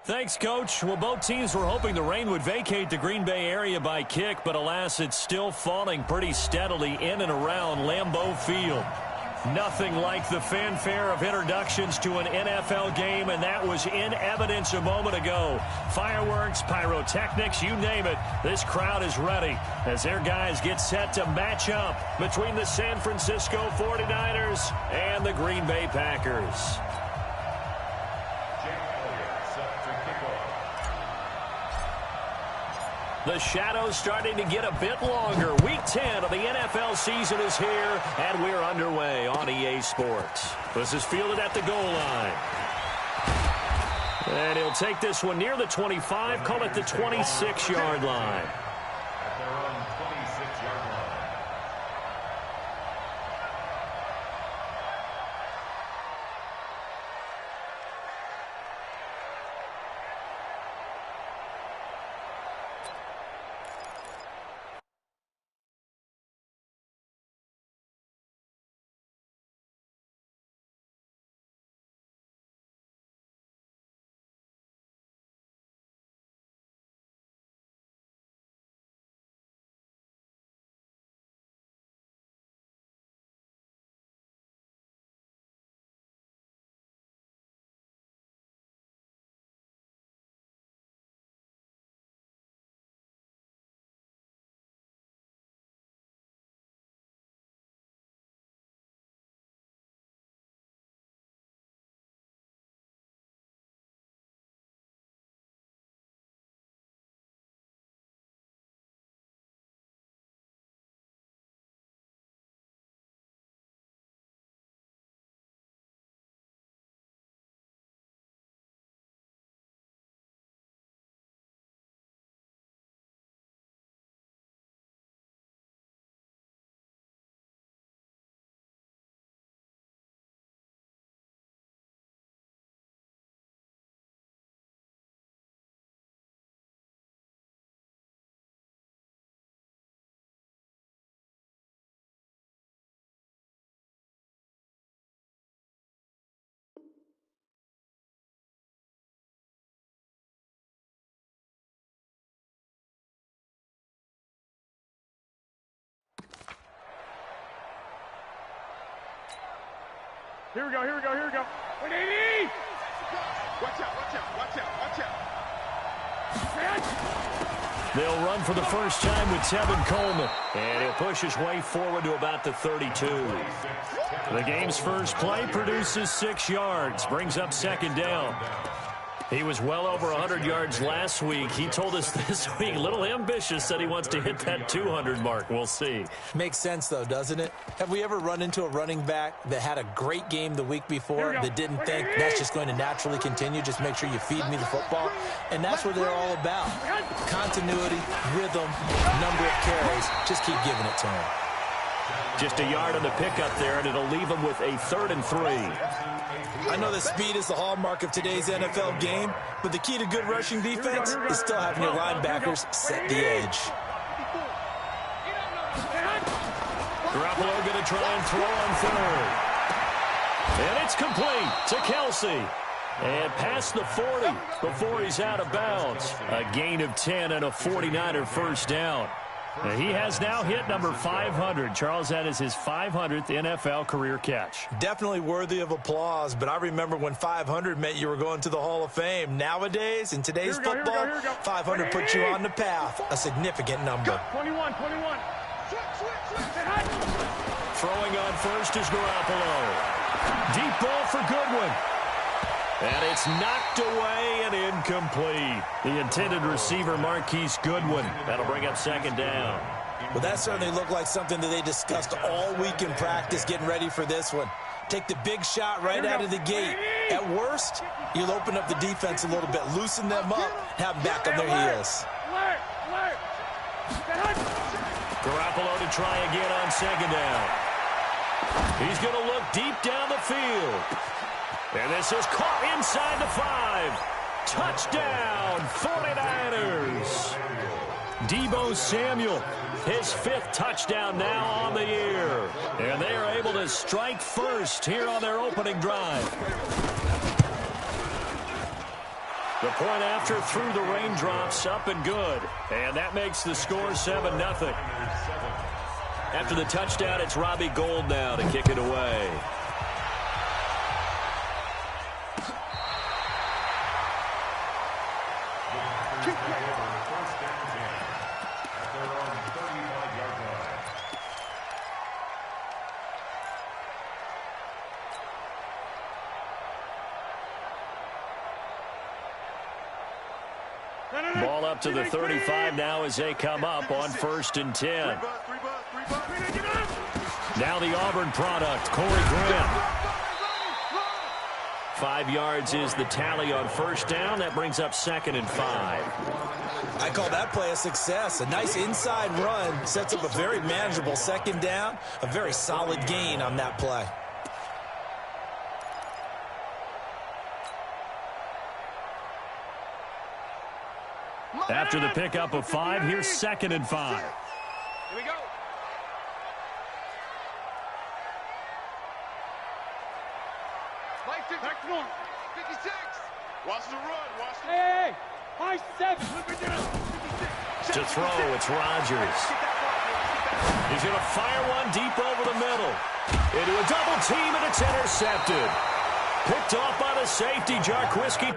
Thanks, Coach. Well, both teams were hoping the rain would vacate the Green Bay area by kick, but alas, it's still falling pretty steadily in and around Lambeau Field. Nothing like the fanfare of introductions to an NFL game, and that was in evidence a moment ago. Fireworks, pyrotechnics, you name it. This crowd is ready as their guys get set to match up between the San Francisco 49ers and the Green Bay Packers. The shadow's starting to get a bit longer. Week 10 of the NFL season is here, and we're underway on EA Sports. This is fielded at the goal line. And he'll take this one near the 25, call it the 26-yard line. Here we go. Watch out. They'll run for the first time with Tevin Coleman, and he'll push his way forward to about the 32. The game's first play produces 6 yards, brings up second down. He was well over 100 yards last week. He told us this week, a little ambitious, said he wants to hit that 200 mark. We'll see. Makes sense, though, doesn't it? Have we ever run into a running back that had a great game the week before that didn't think that's just going to naturally continue? Just make sure you feed me the football. And that's what they're all about. Continuity, rhythm, number of carries. Just keep giving it to him. Just a yard on the pickup there, and it'll leave him with a 3rd and 3. I know that speed is the hallmark of today's NFL game, but the key to good rushing defense is still having your linebackers set the edge. Garoppolo going to try and throw on 3rd. And it's complete to Kelsey. And past the 40 before he's out of bounds. A gain of 10 and a 49er first down. He has now hit number 500. Charles, that is his 500th NFL career catch. Definitely worthy of applause, but I remember when 500 meant you were going to the Hall of Fame. Nowadays, in today's football, 500 puts you on the path, a significant number. 21. Throwing on first is Garoppolo. Deep ball for Goodwin. And it's knocked away and incomplete. The intended receiver, Marquise Goodwin. That'll bring up second down. Well, that certainly looked like something that they discussed all week in practice getting ready for this one. Take the big shot right out of the gate. At worst, you'll open up the defense a little bit, loosen them up, have them back on their heels. Garoppolo to try again on second down. He's going to look deep down the field. And this is caught inside the 5. Touchdown, 49ers. Deebo Samuel, his 5th touchdown now on the year. And they are able to strike first here on their opening drive. The point after through the raindrops, up and good. And that makes the score 7-0. After the touchdown, it's Robbie Gould now to kick it away. Ball up to the 35 now as they come up on 1st and 10. Now the Auburn product, Corey Graham. 5 yards is the tally on 1st down. That brings up 2nd and 5. I call that play a success. A nice inside run sets up a very manageable 2nd down. A very solid gain on that play. After the pickup of 5, here's 2nd and 5. Here we go. Mike 56. Watch the run. Watch the Hey, high 7. To throw, it's Rodgers. He's going to fire one deep over the middle. Into a double team, and it's intercepted. Picked off by the safety, Jarquiski.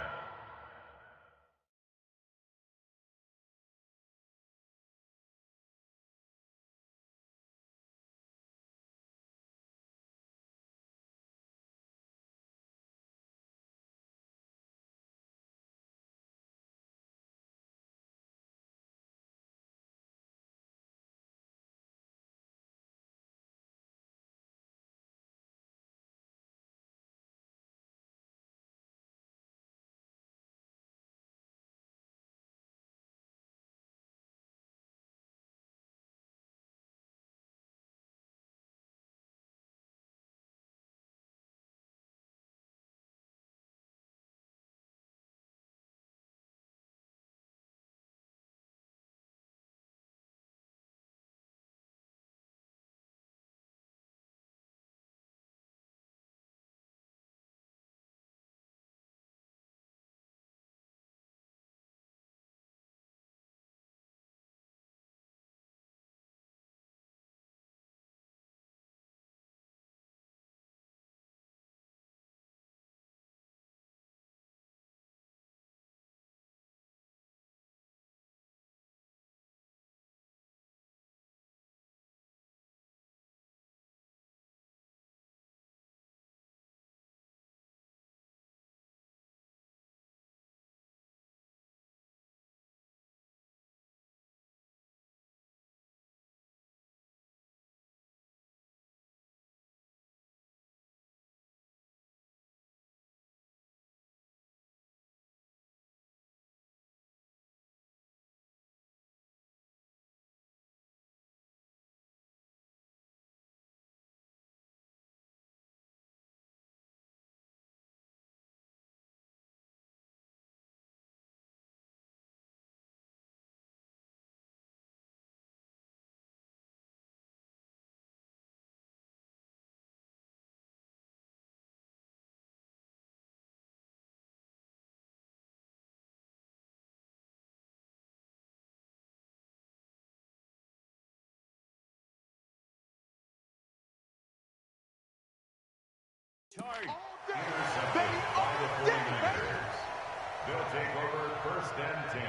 They'll take over 1st and 10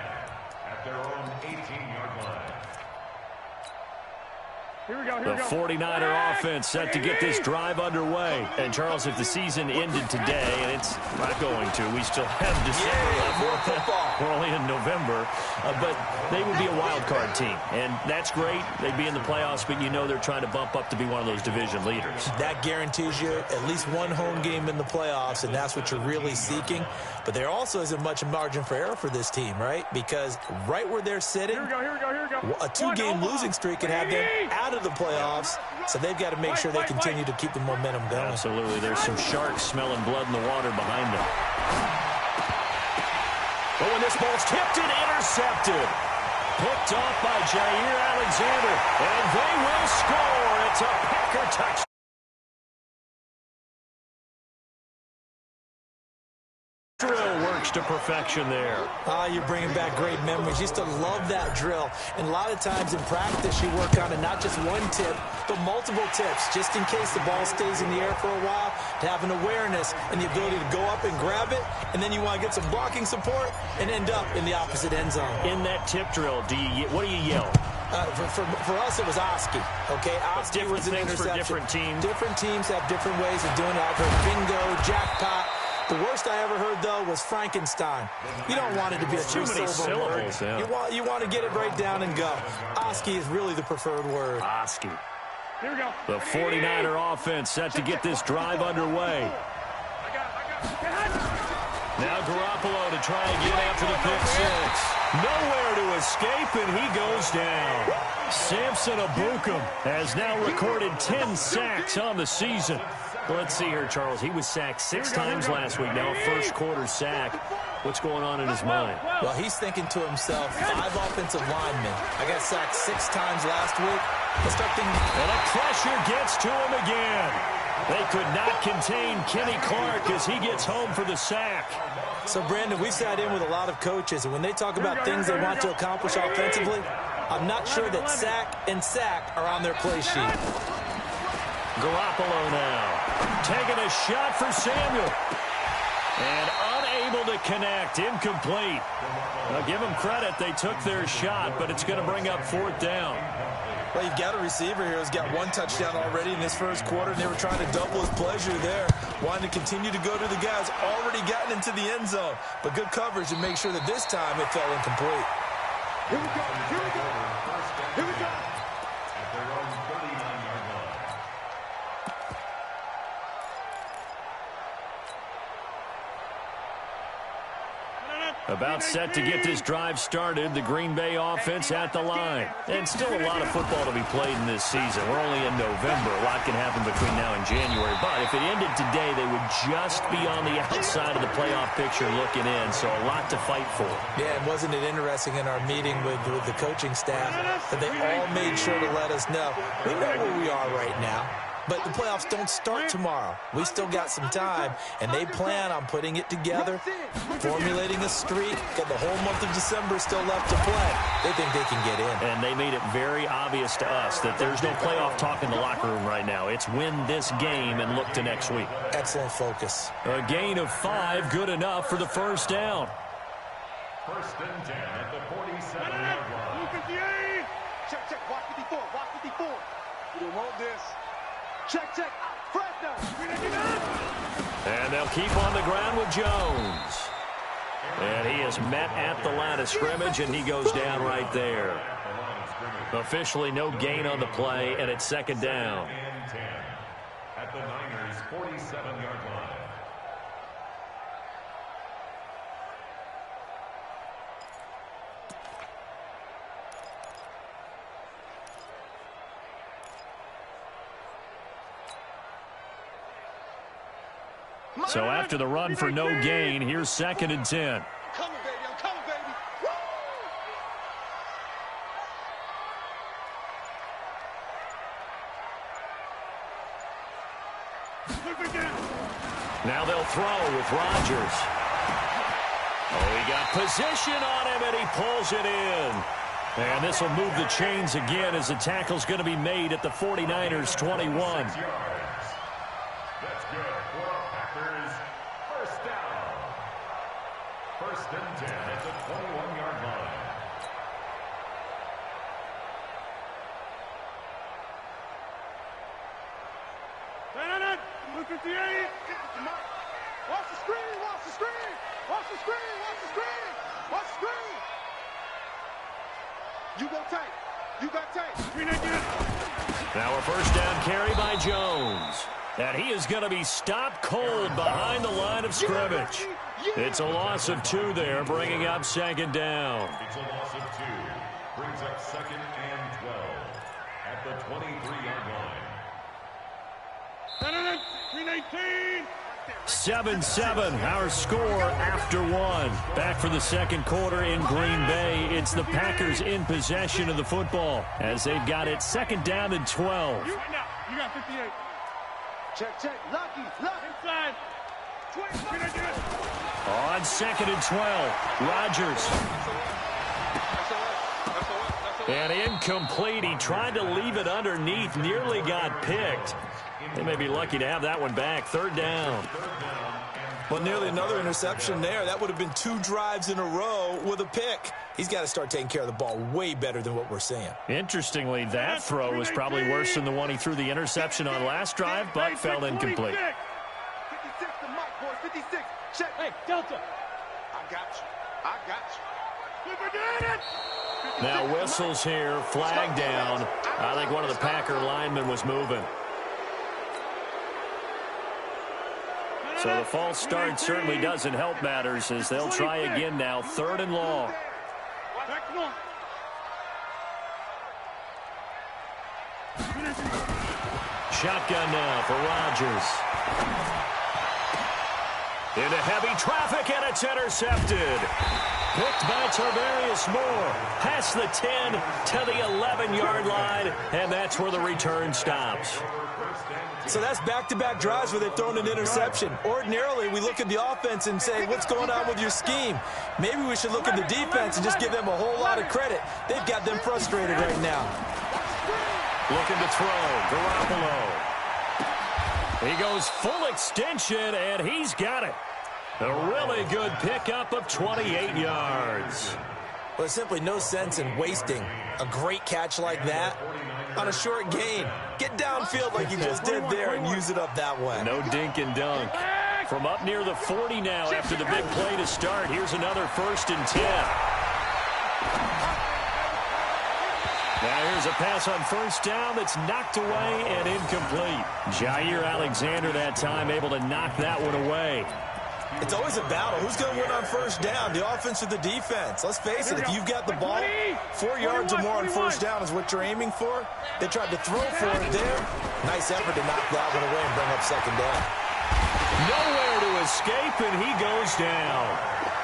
at their own 18-yard line. The 49er offense set to get this drive underway. And, Charles, if the season ended today, and it's not going to, we still have December left. We're only in November. But they would be a wild card team. And that's great. They'd be in the playoffs, but you know they're trying to bump up to be one of those division leaders. That guarantees you at least one home game in the playoffs, and that's what you're really seeking. But there also isn't much margin for error for this team, right? Because right where they're sitting, Here we go. a 2-game losing streak could have them out of the playoffs, so they've got to make sure they continue to keep the momentum going. Absolutely. There's some sharks smelling blood in the water behind them. But when this ball's tipped and intercepted, picked off by Jair Alexander, and they will score. It's a Packer touchdown. Drill works close to perfection there. You're bringing back great memories. Used to love that drill. And a lot of times in practice, you work on it, not just one tip, but multiple tips, just in case the ball stays in the air for a while, to have an awareness and the ability to go up and grab it, and then you want to get some blocking support and end up in the opposite end zone. In that tip drill, what do you yell? For us, it was Oski. Okay, Oski was an interception. For different teams. Different teams have different ways of doing it. I've heard bingo, jackpot. The worst I ever heard, though, was Frankenstein. You don't want it to be a two-syllable word. Yeah. You want to get it right down and go. Oski is really the preferred word. Oski. Here we go. The 49er offense set to get this drive underway. Now Garoppolo to try and get after the pick six. Nowhere to escape, and he goes down. Samson Ebukam has now recorded 10 sacks on the season. Let's see here, Charles. He was sacked 6 times last week. Now first quarter sack. What's going on in his mind? Well, he's thinking to himself, 5 offensive linemen. I got sacked 6 times last week. Let's start thinking. And the pressure gets to him again. They could not contain Kenny Clark as he gets home for the sack. So, Brandon, we sat in with a lot of coaches, and when they talk about things they want to accomplish offensively, I'm not sure that sack and sack are on their play sheet. Garoppolo now taking a shot for Samuel. And unable to connect. Incomplete. Now, give them credit. They took their shot, but it's going to bring up 4th down. Well, you've got a receiver here who's got 1 touchdown already in this first quarter, and they were trying to double his pleasure there. Wanting to continue to go to the guys already gotten into the end zone. But good coverage to make sure that this time it fell incomplete. Here we go. Here we go. Here we go. At their own 39-yard line. About set to get this drive started, the Green Bay offense at the line. And still a lot of football to be played in this season. We're only in November. A lot can happen between now and January. But if it ended today, they would just be on the outside of the playoff picture looking in. So a lot to fight for. Yeah, and wasn't it interesting in our meeting with the coaching staff that they all made sure to let us know, we know where we are right now. But the playoffs don't start tomorrow. We still got some time, and they plan on putting it together, formulating a streak, got the whole month of December still left to play. They think they can get in. And they made it very obvious to us that there's no playoff talk in the locker room right now. It's win this game and look to next week. Excellent focus. A gain of 5, good enough for the first down. 1st and 10 at the 47-yard line. Check, check. Watch 54. Watch 54. We don't want this. Check, check. Fresno. And they'll keep on the ground with Jones. And he is met at the line of scrimmage, and he goes down right there. Officially no gain on the play, and it's 2nd down. And 10 at the Niners' 47-yard line. So after the run for no gain, here's 2nd and 10. I'm coming, baby. I'm coming, baby. Now they'll throw with Rodgers. Oh, he got position on him, and he pulls it in. And this will move the chains again as the tackle's going to be made at the 49ers' 21. That's good for Packers. 1st down. 1st and 10 at the 21-yard line. Look at the 8. Watch the screen. Watch the screen. Watch the screen. Watch the screen. Watch the screen. You go tight. You got tight. Now a 1st down carry by Jones. And he is going to be stopped cold behind the line of scrimmage. It's a loss of 2 there, bringing up 2nd down. It's a loss of 2. Brings up 2nd and 12 at the 23-yard line. 7-7, our score after 1. Back for the 2nd quarter in Green Bay. It's the Packers in possession of the football as they've got it 2nd down and 12. You got 58. Check, check. Lucky. Inside. On 2nd and 12, Rodgers. And incomplete. He tried to leave it underneath, nearly got picked. They may be lucky to have that one back. 3rd down. Well, nearly another interception there. That would have been 2 drives in a row with a pick. He's got to start taking care of the ball way better than what we're seeing. Interestingly, that throw was probably worse than the one he threw the interception on last drive, but fell incomplete. 56 to Mike, boys. 56. Check. Hey, Delta. I got you. I got you. Now whistles here, flag down. I think one of the Packer linemen was moving. So the false start certainly doesn't help matters as they'll try again now. 3rd and long. Shotgun now for Rodgers. Into heavy traffic, and it's intercepted. Picked by Tarvarius Moore. Past the 10 to the 11-yard line, and that's where the return stops. So that's back-to-back drives where they've thrown an interception. Ordinarily, we look at the offense and say, what's going on with your scheme? Maybe we should look at the defense and just give them a whole lot of credit. They've got them frustrated right now. Looking to throw, Garoppolo. He goes full extension, and he's got it. A really good pickup of 28 yards. Well, there's simply no sense in wasting a great catch like that on a short gain. Get downfield like you just did there and use it up that way. No dink and dunk. From up near the 40 now after the big play to start. Here's another 1st and 10. Now here's a pass on 1st down that's knocked away and incomplete. Jair Alexander that time able to knock that one away. It's always a battle. Who's going to win on 1st down, the offense or the defense? Let's face it, if you've got the ball, 4 yards or more on 1st down is what you're aiming for. They tried to throw for it there. Nice effort to knock that one away and bring up 2nd down. Nowhere to escape, and he goes down.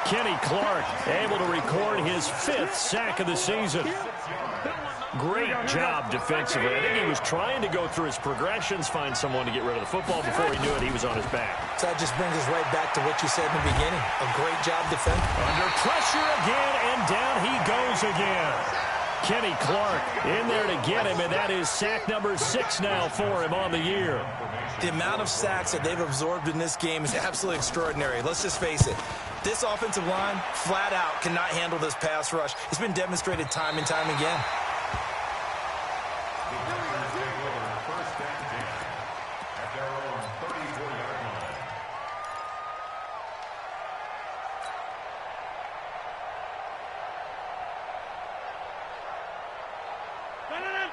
Kenny Clark able to record his 5th sack of the season. Great job defensively. I think he was trying to go through his progressions, find someone to get rid of the football. Before he knew it, he was on his back. So that just brings us right back to what you said in the beginning. A great job defending. Under pressure again, and down he goes again. Kenny Clark in there to get him, and that is sack number 6 now for him on the year. The amount of sacks that they've absorbed in this game is absolutely extraordinary. Let's just face it. This offensive line, flat out, cannot handle this pass rush. It's been demonstrated time and time again.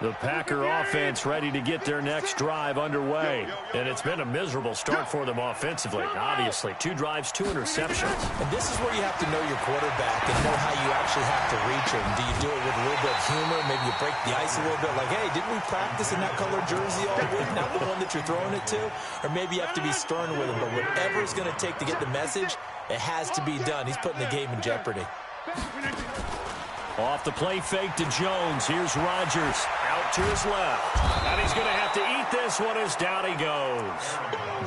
The Packer offense ready to get their next drive underway. And it's been a miserable start for them offensively. Obviously, 2 drives, 2 interceptions. And this is where you have to know your quarterback and know how you actually have to reach him. Do you do it with a little bit of humor? Maybe you break the ice a little bit. Like, hey, didn't we practice in that colored jersey all week? Not the one that you're throwing it to. Or maybe you have to be stern with him. But whatever it's going to take to get the message, it has to be done. He's putting the game in jeopardy. Off the play fake to Jones. Here's Rodgers out to his left. And he's going to have to eat this one as down he goes.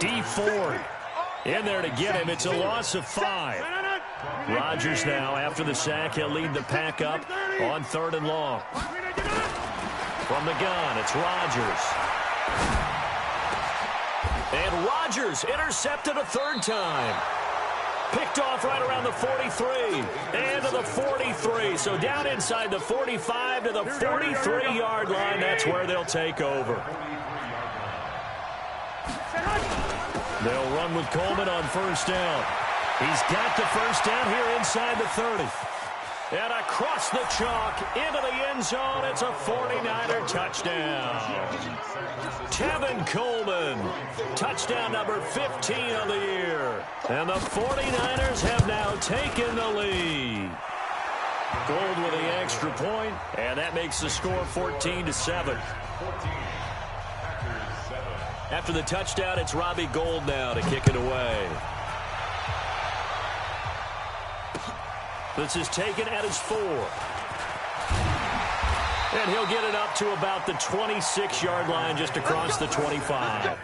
D Ford in there to get him. It's a loss of 5. Rodgers now, after the sack, he'll lead the pack up on 3rd and long. From the gun, it's Rodgers. And Rodgers intercepted a 3rd time. Picked off right around the 43 and to the 43. So down inside the 45 to the 43-yard line. That's where they'll take over. They'll run with Coleman on 1st down. He's got the 1st down here inside the 30. And across the chalk into the end zone. It's a 49er touchdown. Tevin Coleman, touchdown number 15 of the year. And the 49ers have now taken the lead. Gold with the extra point, and that makes the score 14-7. After the touchdown, it's Robbie Gould now to kick it away. This is taken at his 4. And he'll get it up to about the 26-yard line, just across the 25.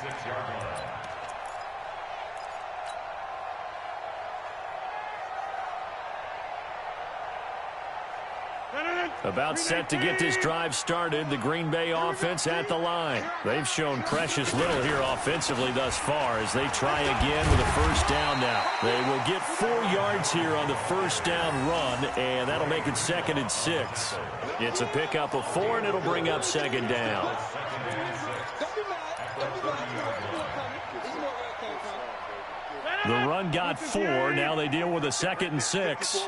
26-yard line. About set to get this drive started. The Green Bay offense at the line. They've shown precious little here offensively thus far as they try again with a first down now. They will get 4 yards here on the first down run, and that'll make it 2nd and 6. It's a pickup of 4, and it'll bring up 2nd down. The run got 4. Now they deal with a 2nd and 6.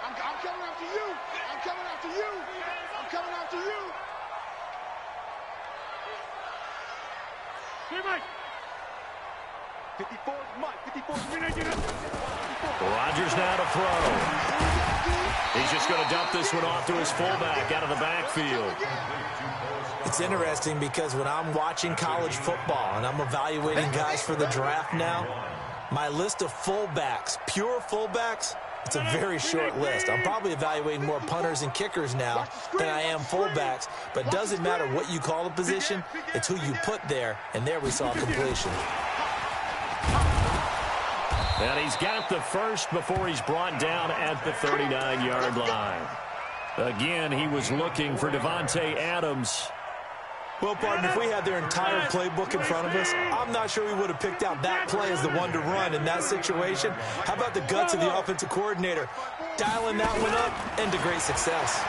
I'm coming after you. I'm coming after you. I'm coming after you. Hey, Mike. 54, Mike. 54. Rodgers now to throw. He's just going to dump this one off to his fullback out of the backfield. It's interesting because when I'm watching college football and I'm evaluating guys for the draft now, my list of fullbacks, pure fullbacks, it's a very short list. I'm probably evaluating more punters and kickers now than I am fullbacks, but it doesn't matter what you call the position, it's who you put there, and there we saw completion. And he's got the first before he's brought down at the 39-yard line. Again, he was looking for Devontae Adams. Well, partner, if we had their entire playbook in front of us, I'm not sure we would have picked out that play as the one to run in that situation. How about the guts of the offensive coordinator dialing that one up into great success?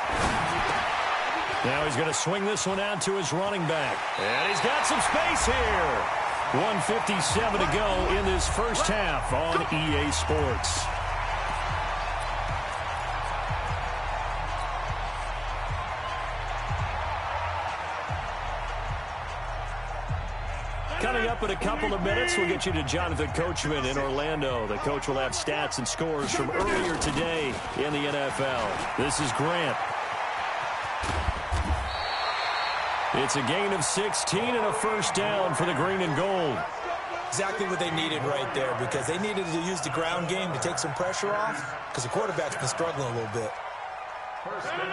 Now he's going to swing this one out to his running back. And he's got some space here. 1:57 to go in this first half on EA Sports. Coming up in a couple of minutes, we'll get you to Jonathan Coachman in Orlando. The coach will have stats and scores from earlier today in the NFL. This is Grant. It's a gain of 16 and a first down for the green and gold. Exactly what they needed right there, because they needed to use the ground game to take some pressure off, because the quarterback's been struggling a little bit.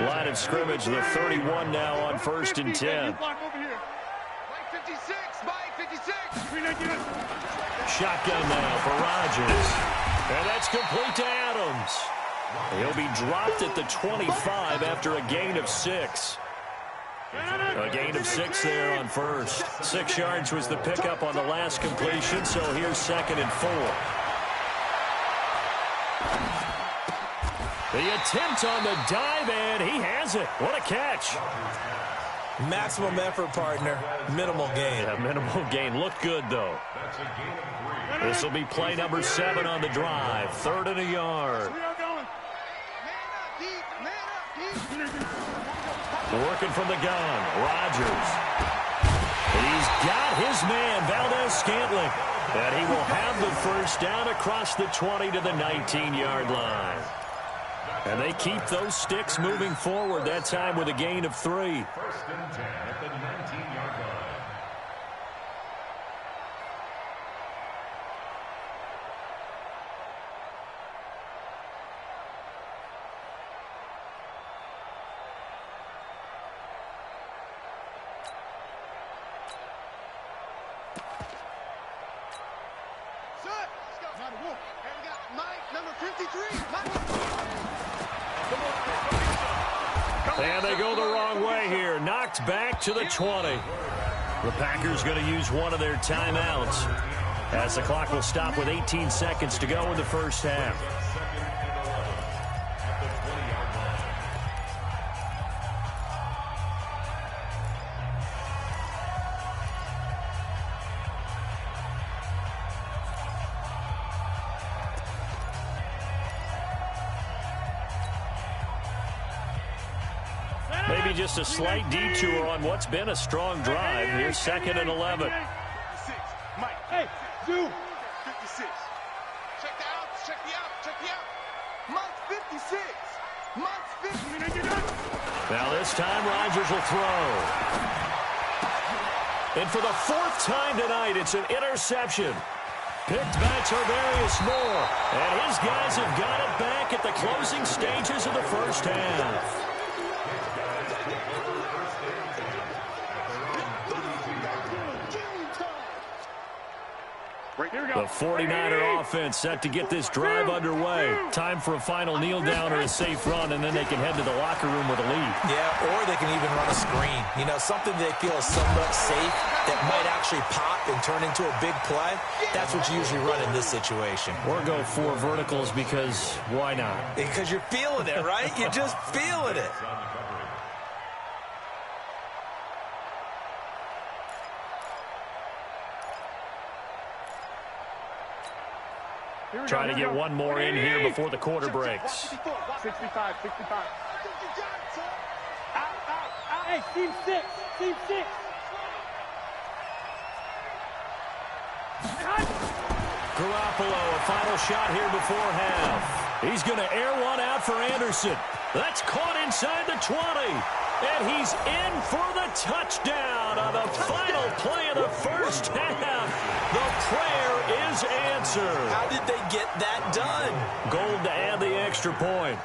Line of scrimmage, the 31 now on 1st and 10. Shotgun now for Rodgers. And that's complete to Adams. He'll be dropped at the 25 after a gain of 6. A gain of 6 there on first. 6 yards was the pickup on the last completion, so here's 2nd and 4. The attempt on the dive, and he has it. What a catch. Maximum effort, partner. Minimal gain. Yeah, minimal gain. Looked good, though. This will be play number 7 on the drive. 3rd and a yard. Working from the gun. Rodgers. He's got his man, Valdez-Scantling. And he will have the first down across the 20 to the 19-yard line. And they keep those sticks moving forward, that time with a gain of 3. 1st and 10 at the 19-yard line. And they go the wrong way here. Knocked back to the 20. The Packers going to use one of their timeouts as the clock will stop with 18 seconds to go in the first half. Maybe just a slight detour on what's been a strong drive. Here's 2nd and 11. Hey, you. 56. Check the outs. Check the out. Check the out. Mike 56. Mike 50. Now this time Rodgers will throw. And for the 4th time tonight, it's an interception. Picked by Tarvarius Moore. And his guys have got it back at the closing stages of the first half. The 49er offense set to get this drive underway. Time for a final kneel down or a safe run, and then they can head to the locker room with a lead. Yeah, or they can even run a screen. You know, something they feel is somewhat safe that might actually pop and turn into a big play. That's what you usually run in this situation. Or go 4 verticals because why not? Because you're feeling it, right? You're just feeling it. Trying to get one more in here before the quarter breaks. 65. Hey, team 6. Team 6. Garoppolo, a final shot here before half. He's going to air one out for Anderson. That's caught inside the 20. And he's in for the touchdown on the final play of the first half. The prayer is answered. How did they get that done? Gold to add the extra point.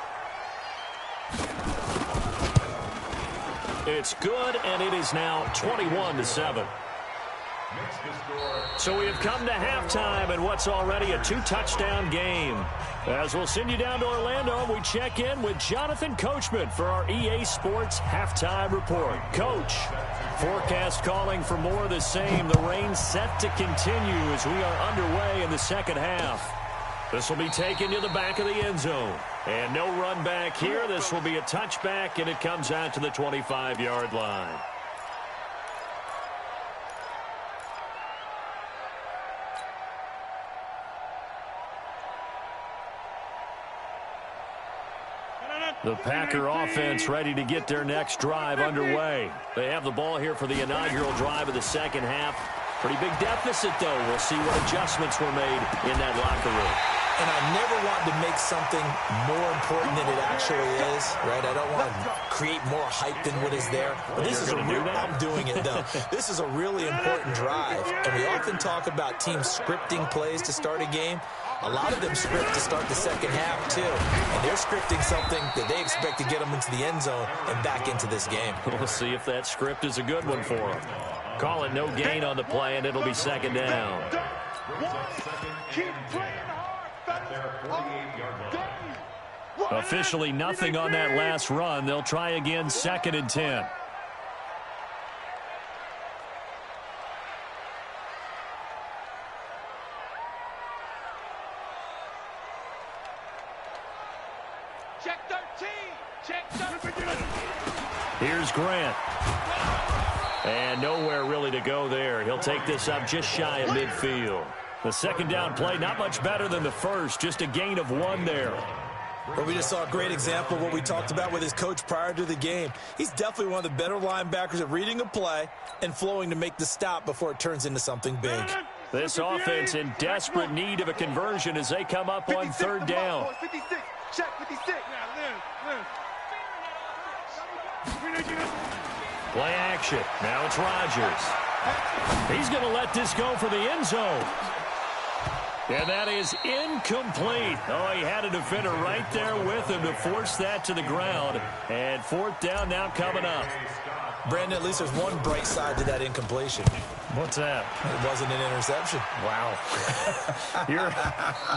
It's good, and it is now 21-7. So we have come to halftime in what's already a 2-touchdown game. As we'll send you down to Orlando, we check in with Jonathan Coachman for our EA Sports Halftime Report. Coach, forecast calling for more of the same. The rain set to continue as we are underway in the second half. This will be taken to the back of the end zone. And no run back here. This will be a touchback, and it comes out to the 25-yard line. The Packer offense ready to get their next drive underway. They have the ball here for the inaugural drive of the second half. Pretty big deficit, though. We'll see what adjustments were made in that locker room. And I never want to make something more important than it actually is, right? I don't want to create more hype than what is there. But this is I'm doing it, though. This is a really important drive. And we often talk about teams scripting plays to start a game. A lot of them script to start the second half, too. And they're scripting something that they expect to get them into the end zone and back into this game. We'll see if that script is a good one for them. Call it no gain on the play, and it'll be second down. Officially nothing on that last run. They'll try again, 2nd and 10. Check 13. Check 13. Here's Grant. And nowhere really to go there. He'll take this up just shy of midfield. The second down play, not much better than the first. Just a gain of 1 there. Well, we just saw a great example of what we talked about with his coach prior to the game. He's definitely one of the better linebackers at reading a play and flowing to make the stop before it turns into something big. This offense in desperate need of a conversion as they come up on 3rd down. 56. Check 56. Play action. Now it's Rodgers. He's going to let this go for the end zone. And that is incomplete. Oh, he had a defender right there with him to force that to the ground. And 4th down now coming up. Brandon, at least there's one bright side to that incompletion. What's that? It wasn't an interception. Wow.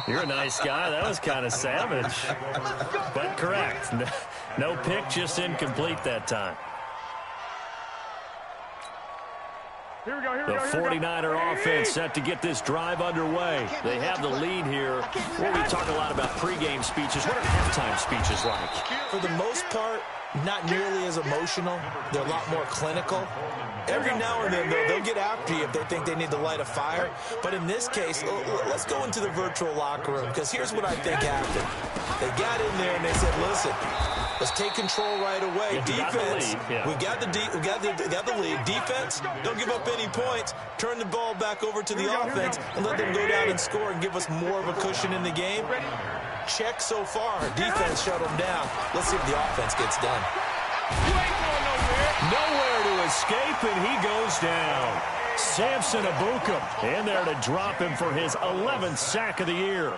You're a nice guy. That was kind of savage. But correct. No pick, just incomplete that time. The 49er offense set to get this drive underway. They have the lead here. Well, we talk a lot about pregame speeches. What are halftime speeches like? For the most part, not nearly as emotional. They're a lot more clinical. Every now and then, though, they'll get after you if they think they need to light a fire. But in this case, let's go into the virtual locker room, because here's what I think happened. They got in there and they said, listen, let's take control right away. Defense, we got the lead. Defense, don't give up any points. Turn the ball back over to the offense and let them go down and score and give us more of a cushion in the game. Check so far. Defense shut them down. Let's see if the offense gets done. Nowhere to escape, and he goes down. Samson Abukum in there to drop him for his 11th sack of the year.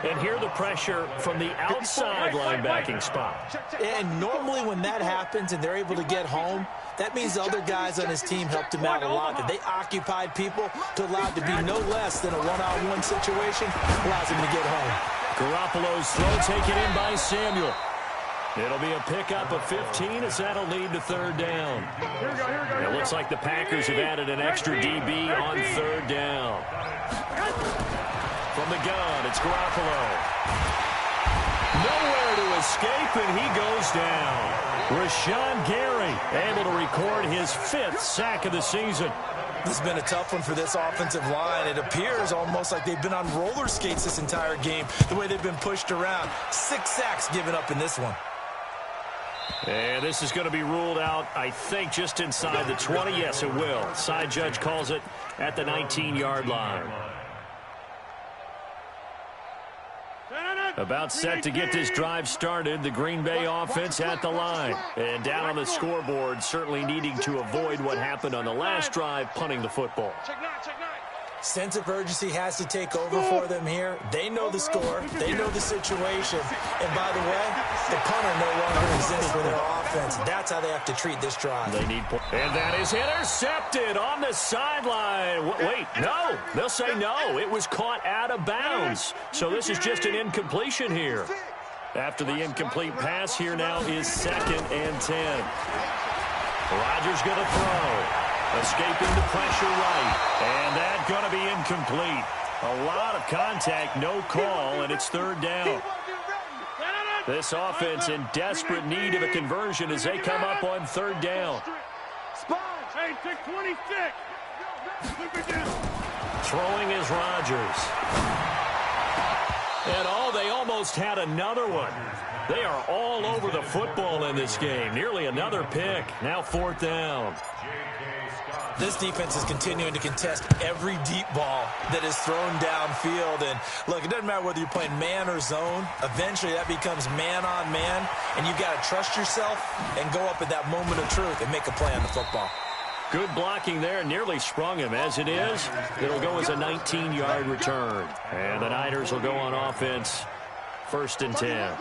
And here the pressure from the outside linebacking spot. And normally when that happens and they're able to get home, that means the other guys on his team helped him out a lot. That they occupied people to allow it to be no less than a one-on-one situation, allows him to get home. Garoppolo's throw taken in by Samuel. It'll be a pickup of 15 as that'll lead to third down. It looks like the Packers have added an extra DB on third down. From the gun, it's Garoppolo. Nowhere to escape, and he goes down. Rashawn Gary able to record his 5th sack of the season. This has been a tough one for this offensive line. It appears almost like they've been on roller skates this entire game, the way they've been pushed around. 6 sacks given up in this one. And this is going to be ruled out, I think, just inside the 20. Yes, it will. Side judge calls it at the 19-yard line. About set to get this drive started, the Green Bay offense at the line. And down on the scoreboard, certainly needing to avoid what happened on the last drive, punting the football. Sense of urgency has to take over for them here. They know the score. They know the situation. And by the way, the punter no longer exists for their offense. That's how they have to treat this drive. They need points. And that is intercepted on the sideline. Wait, no. They'll say no. It was caught out of bounds. So this is just an incompletion here. After the incomplete pass, here now is 2nd and 10. Rodgers going to throw. Escaping the pressure right. And that's going to be incomplete. A lot of contact, no call, and it's third down. This offense in desperate need of a conversion as they come up on third down. Hey, take 26. Throwing is Rodgers. And they almost had another one. They are all over the football in this game. Nearly another pick. Now 4th down. This defense is continuing to contest every deep ball that is thrown downfield. And, look, it doesn't matter whether you're playing man or zone. Eventually, that becomes man-on-man, and you've got to trust yourself and go up at that moment of truth and make a play on the football. Good blocking there. Nearly sprung him. As it is, it'll go as a 19-yard return. And the Niners will go on offense. 1st and 10.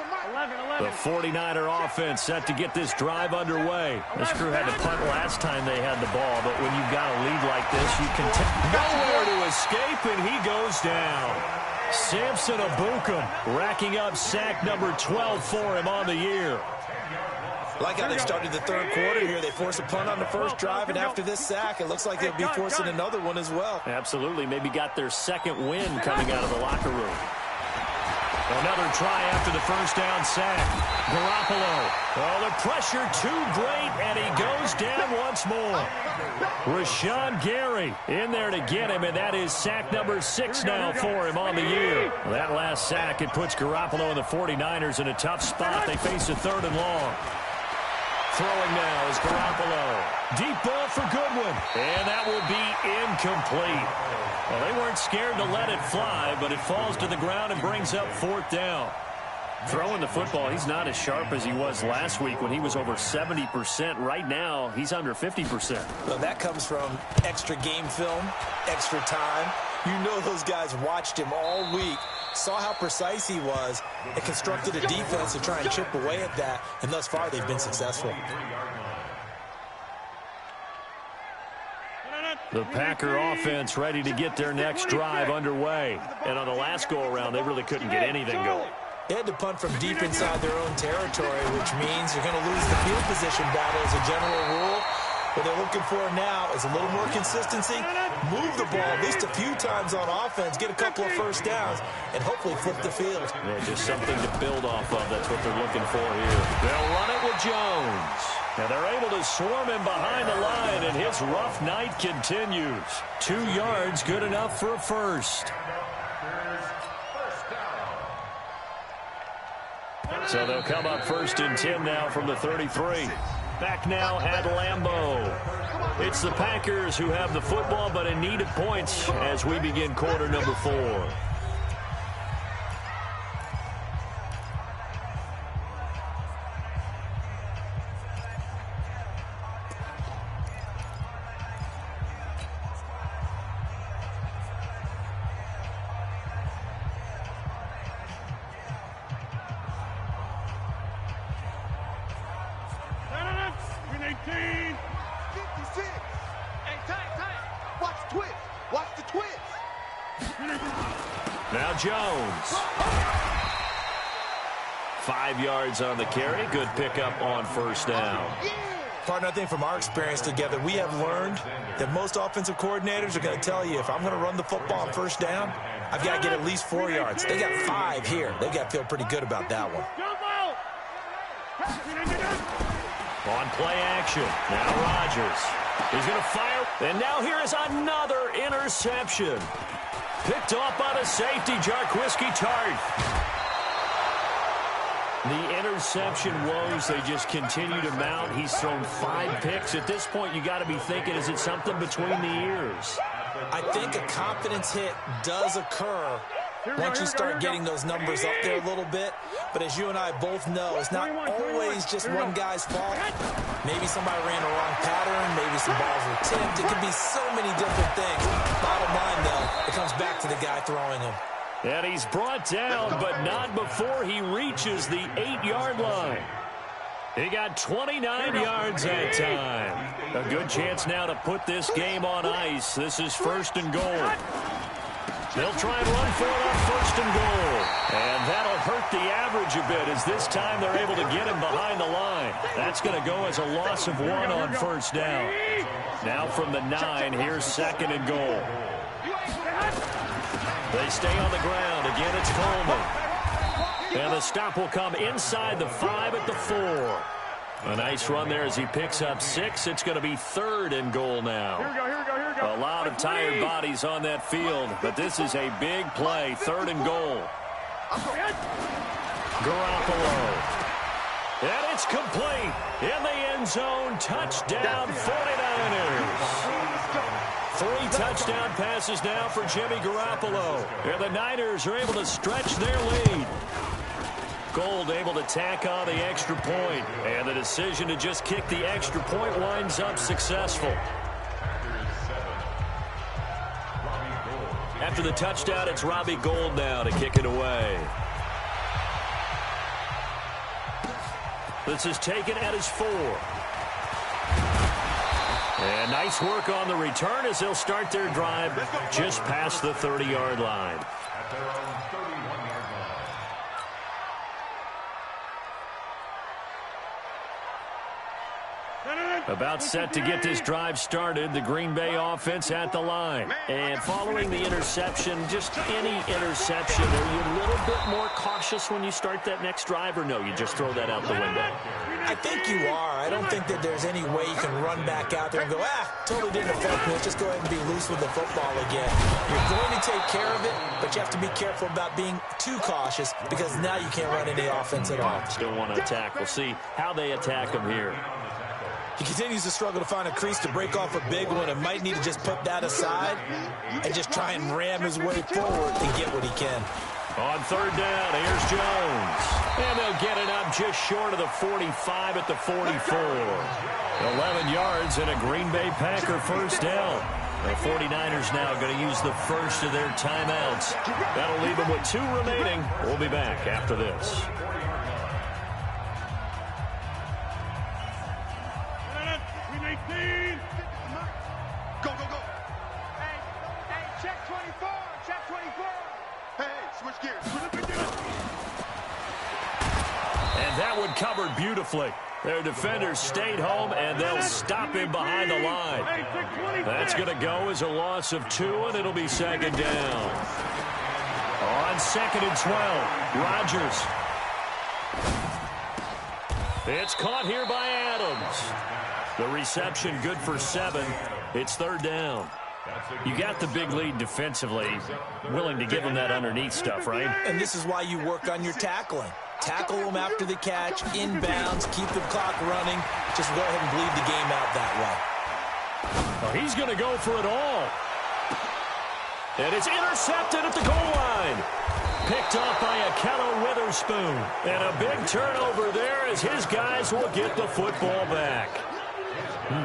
The 49er offense set to get this drive underway. This crew had to punt last time they had the ball, but when you've got a lead like this, you can nowhere to escape, and he goes down. Samson Abukum racking up sack number 12 for him on the year. Like how they started the third quarter here. They forced a punt on the first drive, and after this sack, it looks like they'll be forcing another one as well. Absolutely. Maybe got their 2nd win coming out of the locker room. Another try after the first down sack. Garoppolo. Oh, the pressure too great, and he goes down once more. Rashawn Gary in there to get him, and that is sack number 6 now for him on the year. That last sack, it puts Garoppolo and the 49ers in a tough spot. They face a 3rd and long. Throwing now is Garoppolo. Deep ball for Goodwin, and that will be incomplete. Well, they weren't scared to let it fly, but it falls to the ground and brings up 4th down. Throwing the football, he's not as sharp as he was last week when he was over 70%. Right now, he's under 50%. Well, that comes from extra game film, extra time. You know those guys watched him all week, saw how precise he was, and constructed a defense to try and chip away at that, and thus far they've been successful. The Packer offense ready to get their next drive underway. And on the last go-around, they really couldn't get anything going. They had to punt from deep inside their own territory, which means you're going to lose the field position battle as a general rule. What they're looking for now is a little more consistency, move the ball at least a few times on offense, get a couple of first downs, and hopefully flip the field. Yeah, just something to build off of. That's what they're looking for here. They'll run it with Jones. Now they're able to swarm him behind the line, and his rough night continues. 2 yards, good enough for a first. So they'll come up 1st and 10 now from the 33. Back now at Lambeau. It's the Packers who have the football, but in need of points as we begin quarter number 4. Now Jones. 5 yards on the carry. Good pickup on first down. Partner, I think from our experience together, we have learned that most offensive coordinators are going to tell you, if I'm going to run the football on first down, I've got to get at least 4 yards. They got 5 here. They've got to feel pretty good about that one. On play action. Now Rodgers. He's going to fire. And now here is another interception. Picked off by the safety, Jarquiski Tart. The interception woes, they just continue to mount. He's thrown 5 picks. At this point, you got to be thinking, is it something between the ears? I think a confidence hit does occur once you start getting those numbers up there a little bit. But as you and I both know, it's not always just one guy's fault. Maybe somebody ran the wrong pattern. Maybe some balls were tipped. It could be so many different things. Bottom line, though, it comes back to the guy throwing them. And he's brought down, but not before he reaches the 8-yard line. He got 29 yards that time. A good chance now to put this game on ice. This is 1st and goal. They'll try and run for it on 1st and goal. And that'll hurt the average a bit, as this time they're able to get him behind the line. That's going to go as a loss of 1 on first down. Now from the 9, here's 2nd and goal. They stay on the ground. Again, it's Coleman. And the stop will come inside the 5 at the 4. A nice run there as he picks up 6. It's going to be 3rd and goal now. Here we go. A lot of tired bodies on that field, but this is a big play. 3rd and goal. Garoppolo. And it's complete. In the end zone. Touchdown, 49ers. 3 touchdown passes now for Jimmy Garoppolo. And the Niners are able to stretch their lead. Gold able to tack on the extra point. And the decision to just kick the extra point winds up successful. After the touchdown, it's Robbie Gould now to kick it away. This is taken at his 4. And nice work on the return as they'll start their drive just past the 30-yard line. At their own 31-yard line. About set to get this drive started. The Green Bay offense at the line. And following the interception, just any interception, are you a little bit more cautious when you start that next drive, or no, you just throw that out the window? I think you are. I don't think that there's any way you can run back out there and go, totally didn't affect me. Let's just go ahead and be loose with the football again. You're going to take care of it, but you have to be careful about being too cautious, because now you can't run any offense at all. Still want to attack. We'll see how they attack him here. He continues to struggle to find a crease to break off a big one, and might need to just put that aside and just try and ram his way forward and get what he can. On 3rd down, here's Jones. And they'll get it up just short of the 45 at the 44. 11 yards and a Green Bay Packer first down. The 49ers now going to use the first of their timeouts. That'll leave them with 2 remaining. We'll be back after this. Go. Hey, check 24. Check 24. Hey, switch gears. And that one covered beautifully. Their defenders stayed home, and they'll stop him behind the line. That's going to go as a loss of 2, and it'll be 2nd down. On 2nd and 12, Rodgers. It's caught here by Adams. The reception good for 7. It's 3rd down. You got the big lead defensively, willing to give them that underneath stuff, right? And this is why you work on your tackling. Tackle them after the catch, inbounds, keep the clock running. Just go ahead and bleed the game out that way. Well, he's going to go for it all. And it's intercepted at the goal line. Picked off by Akello Witherspoon. And a big turnover there as his guys will get the football back.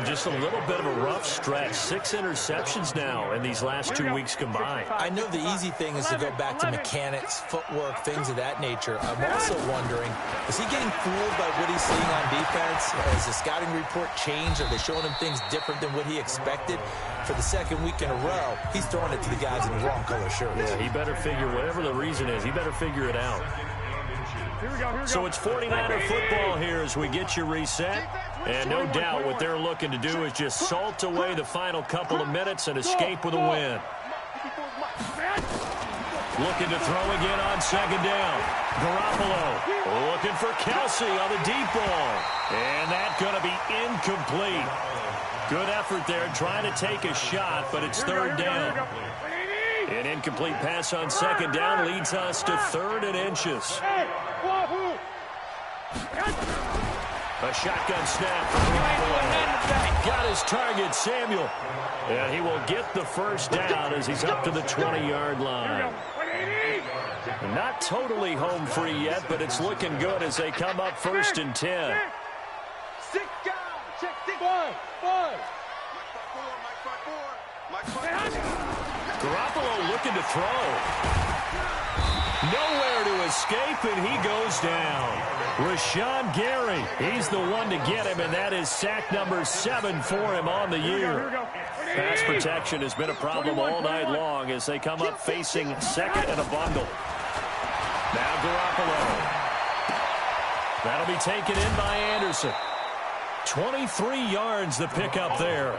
just a little bit of a rough stretch. 6 interceptions now in these last 2 weeks combined. I know the easy thing is to go back to mechanics, footwork, things of that nature. I'm also wondering, is he getting fooled by what he's seeing on defense? Has the scouting report changed? Are they showing him things different than what he expected? For the second week in a row, he's throwing it to the guys in the wrong color shirts. Yeah, he better figure, whatever the reason is, he better figure it out. Here we go. So it's 49er football here as we get you reset. And no doubt what they're looking to do is just salt away the final couple of minutes and escape with a win. Looking to throw again on second down. Garoppolo looking for Kelsey on the deep ball. And that's going to be incomplete. Good effort there trying to take a shot, but it's third down. An incomplete pass on second down leads us to 3rd and inches. A shotgun snap. Got his target, Samuel. And he will get the first down as he's up to the 20-yard line. Not totally home free yet, but it's looking good as they come up 1st and 10. 6 down. Check 6. 5. Garoppolo looking to throw. Nowhere to escape, and he goes down. Rashawn Gary, he's the one to get him, and that is sack number 7 for him on the year. Pass protection has been a problem all night long as they come up facing 2nd and a bundle. Now Garoppolo. That'll be taken in by Anderson. 23 yards the pickup there.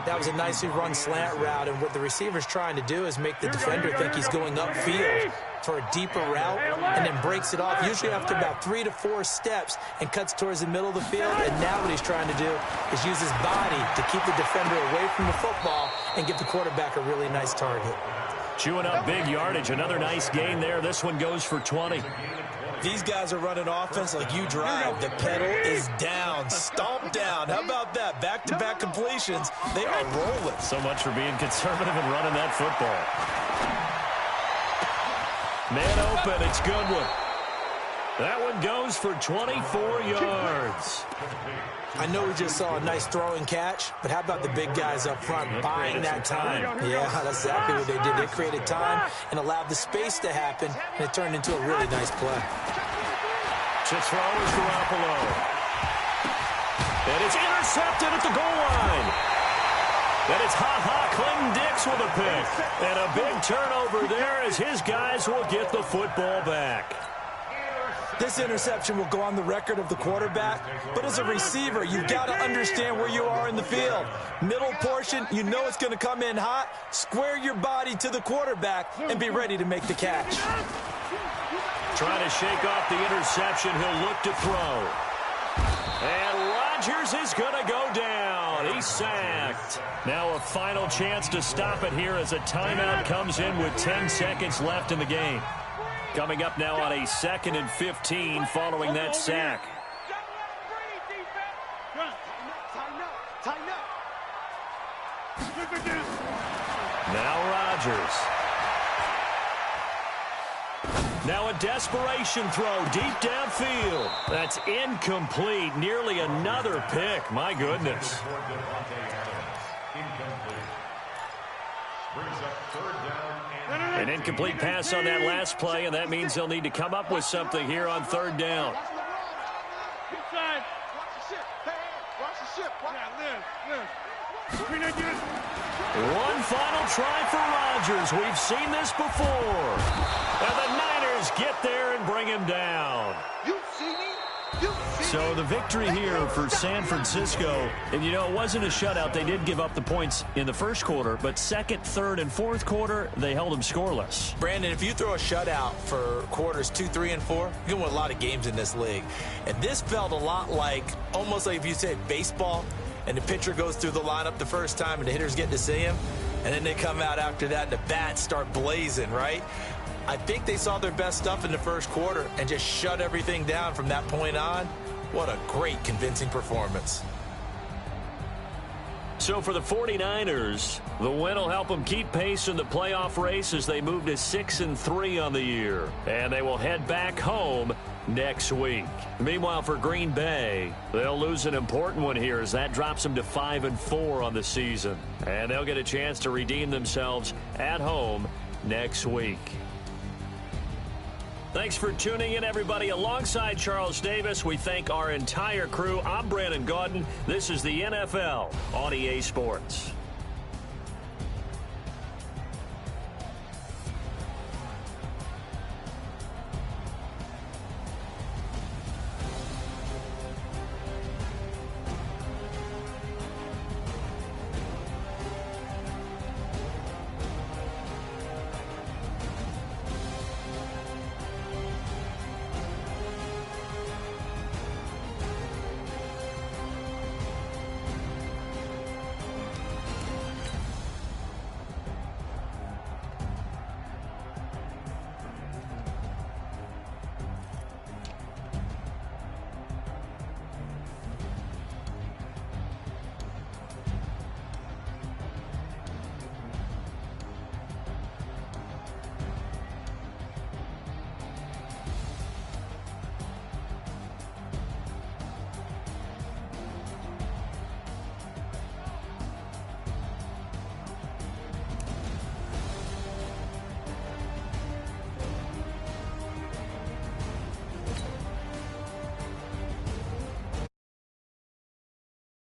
That was a nicely run slant route, and what the receiver's trying to do is make the defender think he's going upfield for a deeper route and then breaks it off, usually after about 3 to 4 steps, and cuts towards the middle of the field. And now what he's trying to do is use his body to keep the defender away from the football and give the quarterback a really nice target. Chewing up big yardage. Another nice gain there. This one goes for 20. These guys are running offense like you drive. The pedal is down, stomp down. How about that? Back-to-back completions. They are rolling. So much for being conservative and running that football. Man open, it's Goodwin. That one goes for 24 yards. I know we just saw a nice throwing catch, but how about the big guys up front buying that time? Yeah, that's exactly what they did. They created time and allowed the space to happen, and it turned into a really nice play. To throw is Garoppolo. And it's intercepted at the goal line. And it's Clinton Dix with a pick. And a big turnover there as his guys will get the football back. This interception will go on the record of the quarterback, but as a receiver, you've got to understand where you are in the field. Middle portion, you know it's going to come in hot. Square your body to the quarterback and be ready to make the catch. Trying to shake off the interception. He'll look to throw. And Rodgers is going to go down. He's sacked. Now a final chance to stop it here as a timeout comes in with 10 seconds left in the game. Coming up now on a 2nd and 15 following that sack. Now Rodgers. Now a desperation throw deep downfield. That's incomplete. Nearly another pick. My goodness. An incomplete pass on that last play, and that means they'll need to come up with something here on 3rd down. One final try for Rodgers. We've seen this before. And the Niners get there and bring him down. So the victory here for San Francisco, and you know, it wasn't a shutout. They did give up the points in the first quarter, but 2nd, 3rd, and 4th quarter, they held them scoreless. Brandon, if you throw a shutout for quarters 2, 3, and 4, you can win a lot of games in this league. And this felt a lot like, almost like if you say baseball, and the pitcher goes through the lineup the first time and the hitters get to see him, and then they come out after that and the bats start blazing, right? I think they saw their best stuff in the first quarter and just shut everything down from that point on. What a great, convincing performance. So for the 49ers, the win will help them keep pace in the playoff race as they move to 6-3 on the year. And they will head back home next week. Meanwhile, for Green Bay, they'll lose an important one here as that drops them to 5-4 on the season. And they'll get a chance to redeem themselves at home next week. Thanks for tuning in, everybody. Alongside Charles Davis, we thank our entire crew. I'm Brandon Gaudin. This is the NFL on EA Sports.